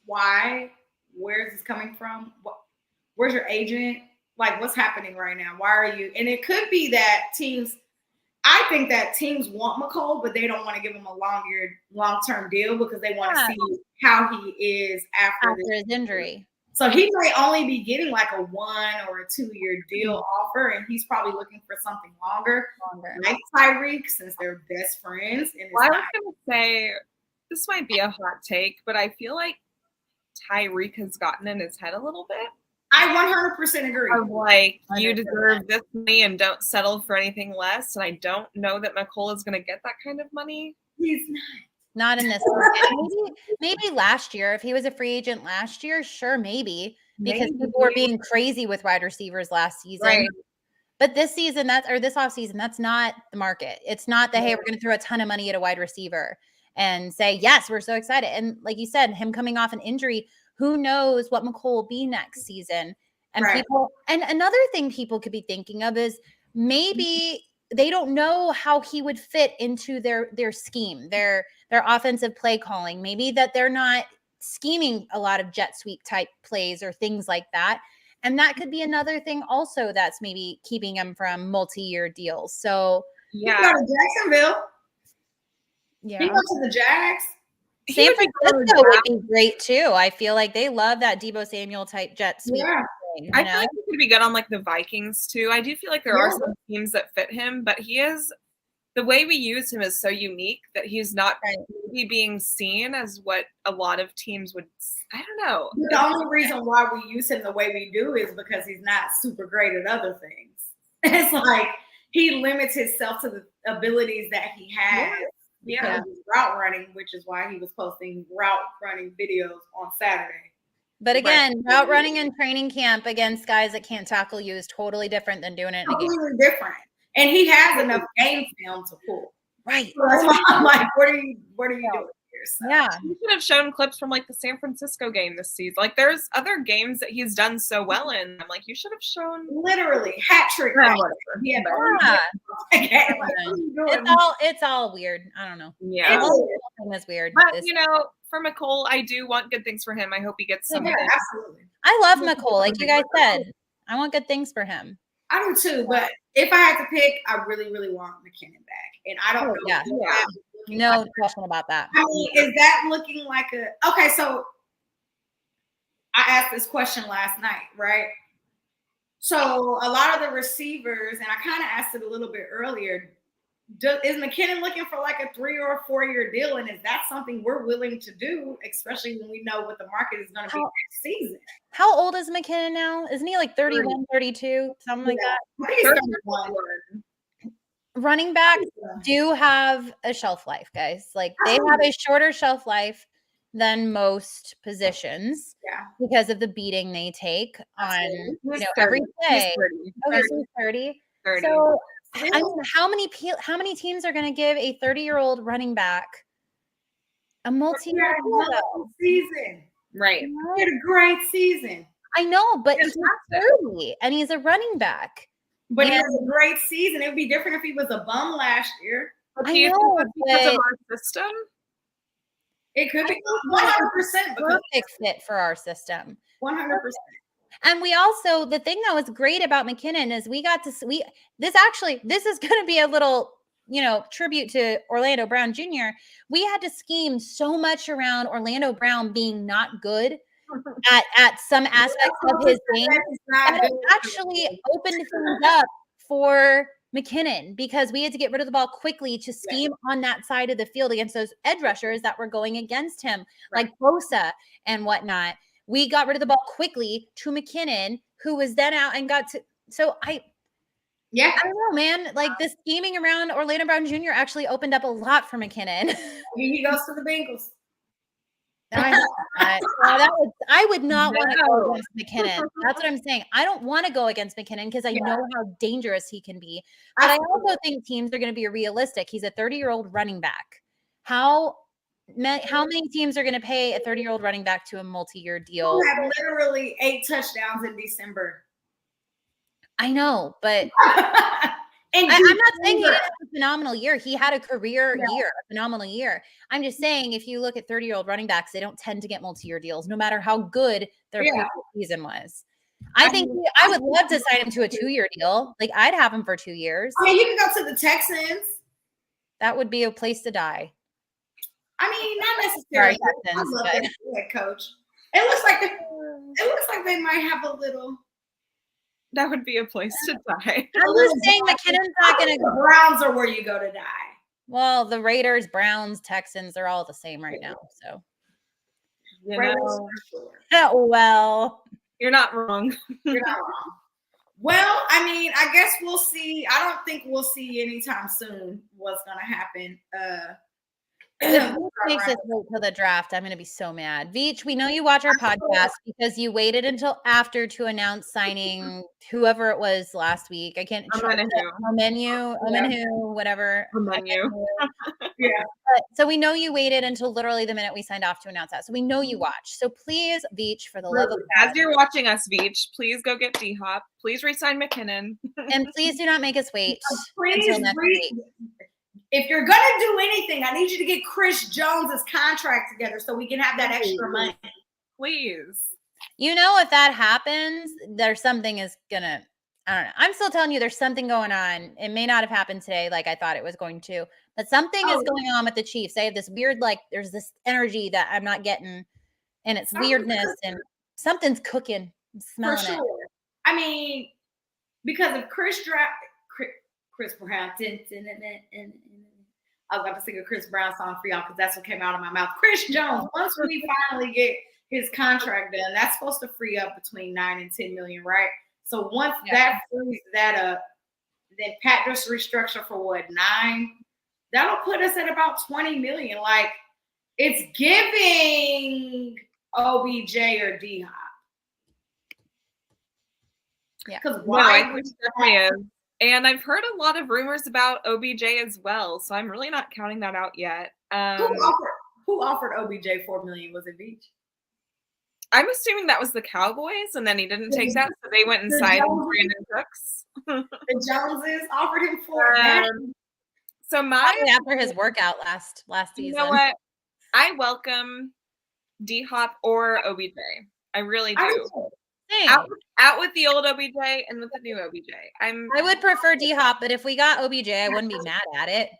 why? Where is this coming from? Where's your agent? Like, what's happening right now? Why are you? And it could be that I think that teams want McCole, but they don't want to give him a long-term deal because they want to see how he is after his injury. So he may only be getting like a 1 or a 2-year deal offer, and he's probably looking for something longer. Like Tyreek, since they're best friends. And I was going to say, this might be a hot take, but I feel like Tyreek has gotten in his head a little bit. I 100% agree. Of like, you deserve this money and don't settle for anything less. And I don't know that McCole is going to get that kind of money. He's not in this market. Maybe last year, if he was a free agent last year, sure, maybe because people were being crazy with wide receivers last season. Right. But this season, this offseason, that's not the market. It's not the, hey, we're going to throw a ton of money at a wide receiver and say, yes, we're so excited. And like you said, him coming off an injury, who knows what McCole will be next season. And people, and another thing people could be thinking of is maybe they don't know how he would fit into their scheme, their offensive play calling. Maybe that they're not scheming a lot of jet sweep type plays or things like that. And that could be another thing also that's maybe keeping him from multi-year deals. So yeah, he go to Jacksonville. Yeah, he goes to the Jags. San Francisco would be great too. I feel like they love that Deebo Samuel type jet sweep. Yeah. Thing, I feel like he could be good on like the Vikings too. I do feel like there are some teams that fit him, but the way we use him is so unique that he's not maybe being seen as what a lot of teams would. I don't know. The only reason why we use him the way we do is because he's not super great at other things. It's like he limits himself to the abilities that he has. Yeah, route running, which is why he was posting route running videos on Saturday. But again, route running in training camp against guys that can't tackle you is totally different than doing it in a game. Totally different. And he has enough game film to pull. Right. So that's why I'm like, what are you doing here? So. Yeah. You should have shown clips from like the San Francisco game this season. Like there's other games that he's done so well in. I'm like, you should have shown literally hat trick. Yeah. It's all weird. I don't know. Yeah. It's weird. But you know, for McCole, I do want good things for him. I hope he gets some. Yeah, absolutely. I love McCole. Like you guys said, I want good things for him. I do too. But if I had to pick, I really, really want McKinnon back. And I don't know. Yeah. No question about that. I mean, is that looking like okay, so I asked this question last night, right? So a lot of the receivers, and I kind of asked it a little bit earlier, is McKinnon looking for like a 3 or 4 year deal? And is that something we're willing to do, especially when we know what the market is going to be next season? How old is McKinnon now? Isn't he like 31, 32, something like that? I think he's 31. Running backs do have a shelf life, guys. Like they have a shorter shelf life than most positions because of the beating they take on every play. Okay, so 30. So I mean, how many teams are going to give a 30-year-old running back a multi-year season? Right. He had a great season. I know, but he's 30 and he's a running back. But he has a great season. It would be different if he was a bum last year. I know, because of our system. It could be 100% perfect fit for our system. 100%. And we also, the thing that was great about McKinnon is this is going to be a little, tribute to Orlando Brown Jr. We had to scheme so much around Orlando Brown being not good at some aspects of his game that it actually opened things up for McKinnon because we had to get rid of the ball quickly to scheme on that side of the field against those edge rushers that were going against him, like Bosa and whatnot. We got rid of the ball quickly to McKinnon, who was then out and got to. So I don't know, man. Like the scheming around Orlando Brown Jr. actually opened up a lot for McKinnon. He goes to the Bengals. I I would not want to go against McKinnon. That's what I'm saying. I don't want to go against McKinnon because I know how dangerous he can be. But I also think teams are going to be realistic. He's a 30-year-old running back. How many teams are going to pay a 30-year-old running back to a multi-year deal? You have literally 8 touchdowns in December. I know, but I'm not saying he didn't have a phenomenal year. He had a career year, a phenomenal year. I'm just saying if you look at 30-year-old running backs, they don't tend to get multi-year deals, no matter how good their previous season was. I think I would love to sign him to a 2-year deal. Like I'd have him for 2 years. I mean, you can go to the Texans. That would be a place to die. I mean, not necessarily. I love that head coach. It looks like they might have a little. That would be a place to die. I'm just saying McKinnon's not going to. The Browns are where you go to die. Well, the Raiders, Browns, Texans, they're all the same right now. So, well, you're not wrong. You're not wrong. Well, I mean, I guess we'll see. I don't think we'll see anytime soon what's going to happen. If Veach makes us wait till the draft, I'm going to be so mad. Veach, we know you watch our podcast because you waited until after to announce signing whoever it was last week. I can't. Menu, whatever. Menu. Yeah. So we know you waited until literally the minute we signed off to announce that. So we know you watch. So please, Veach, for the love of God. As you're watching us, Veach, please go get D-Hop. Please re-sign McKinnon. And please do not make us wait until next week. If you're going to do anything, I need you to get Chris Jones's contract together so we can have that extra money. Please. You know, if that happens, there's something is going to, I don't know. I'm still telling you there's something going on. It may not have happened today like I thought it was going to, but something is going on with the Chiefs. They have this weird, there's this energy that I'm not getting, and it's weirdness, and something's cooking. I'm smelling it. I mean, because of Chris Brown. I was about to sing a Chris Brown song for y'all because that's what came out of my mouth. Chris Jones, once we finally get his contract done, that's supposed to free up between 9 and 10 million, right? So once that frees that up, then Pat just restructure for what, 9? That'll put us at about 20 million. Like, it's giving OBJ or D-Hop. Yeah. Because why? No, it definitely is. And I've heard a lot of rumors about OBJ as well, so I'm really not counting that out yet. Who offered OBJ $4 million? Was it Veach? I'm assuming that was the Cowboys, and then he didn't take that, so they went and signed Brandon Cooks. The Joneses offered him $4 So after his workout last season. You know what? I welcome D-Hop or OBJ. I really do. Out with the old OBJ and with the new OBJ. I would prefer D-Hop, but if we got OBJ, I wouldn't be mad at it.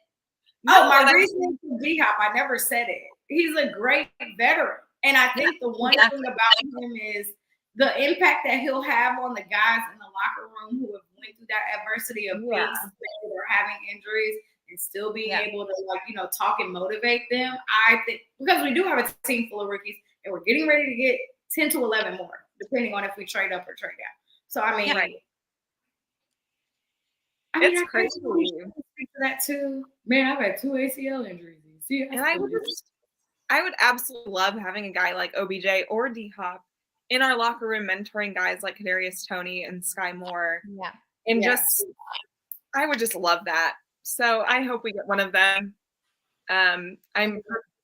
My reasoning for D-Hop, I never said it. He's a great veteran. And I think the one thing about him is the impact that he'll have on the guys in the locker room who have went through that adversity of being suspended or having injuries and still being able to talk and motivate them. I think because we do have a team full of rookies and we're getting ready to get 10 to 11 more, depending on if we trade up or trade down. So I mean, it's crazy. Speak to that too. Man, I've had 2 ACL injuries. And I would absolutely love having a guy like OBJ or D-Hop in our locker room mentoring guys like Kadarius Toney and Sky Moore. Yeah. And I would just love that. So I hope we get one of them.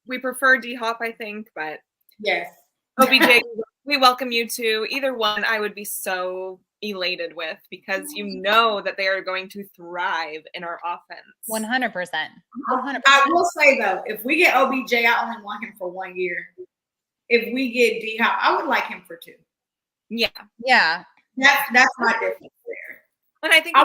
We prefer D-Hop, I think, but yes. OBJ, we welcome you too. Either one I would be so elated with because you know that they are going to thrive in our offense. 100%. I will say though, if we get OBJ, I only want him for 1 year. If we get D-Hop, I would like him for 2. Yeah. Yeah. That's my difference there. And I think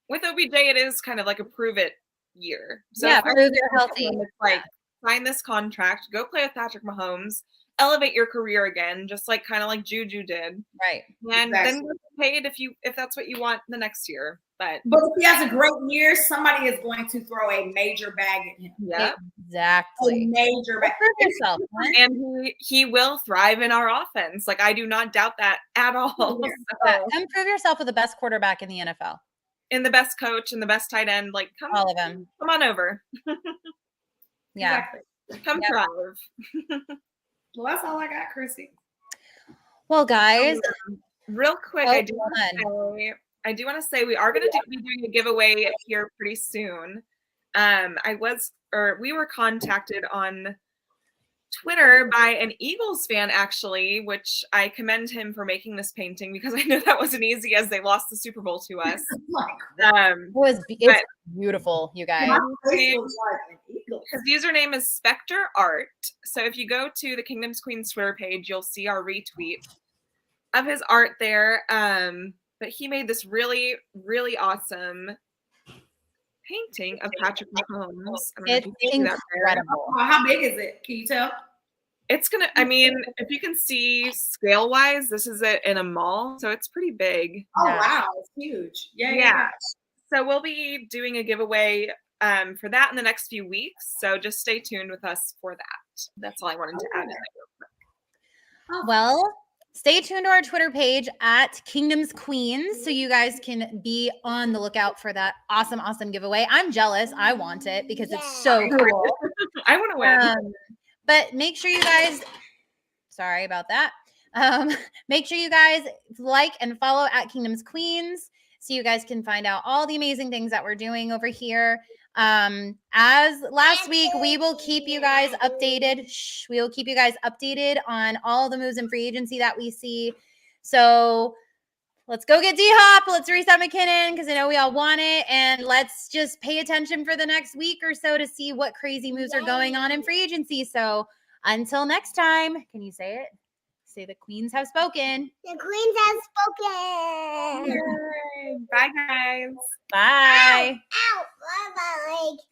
with OBJ, it is kind of like a prove it year. So prove you're healthy. It's like sign this contract, go play with Patrick Mahomes, elevate your career again, just like kind of like Juju did. Right. And then get paid if that's what you want the next year. But if he has a great year, somebody is going to throw a major bag at him. Yeah. Exactly. A major bag. Prove yourself. And he will thrive in our offense. Like I do not doubt that at all. And prove yourself with the best quarterback in the NFL. And the best coach and the best tight end. Like all of them. Come on over. Yeah. Exactly. Come thrive. Well, that's all I got, Chrissy. Well, guys, real quick, Oh, I do want to say we are going to be doing a giveaway here pretty soon. We were contacted on Twitter by an Eagles fan, actually, which I commend him for making this painting because I know that wasn't easy as they lost the Super Bowl to us. it's beautiful, you guys. His username is Spectre Art. So if you go to the Kingdoms Queens Twitter page, you'll see our retweet of his art there. But he made this really, really awesome painting of Patrick Mahomes. It's incredible. How big is it? Can you tell? It's if you can see scale wise, this is it in a mall, so it's pretty big. Oh wow, it's huge. Yeah. So we'll be doing a giveaway for that in the next few weeks. So just stay tuned with us for that. That's all I wanted to add in there real quick. Well, stay tuned to our Twitter page at Kingdoms Queens so you guys can be on the lookout for that awesome giveaway. I'm jealous. I want it because it's so cool. I want to win. But make sure you guys, sorry about that. Make sure you guys like and follow at Kingdoms Queens so you guys can find out all the amazing things that we're doing over here. As last week, we will keep you guys updated. We will keep you guys updated on all the moves in free agency that we see. So let's go get D-Hop. Let's reset McKinnon because I know we all want it. And let's just pay attention for the next week or so to see what crazy moves are going on in free agency. So until next time, can you say it? Say the Queens have spoken. The Queens have spoken. Bye, guys. Bye. Ow, my leg.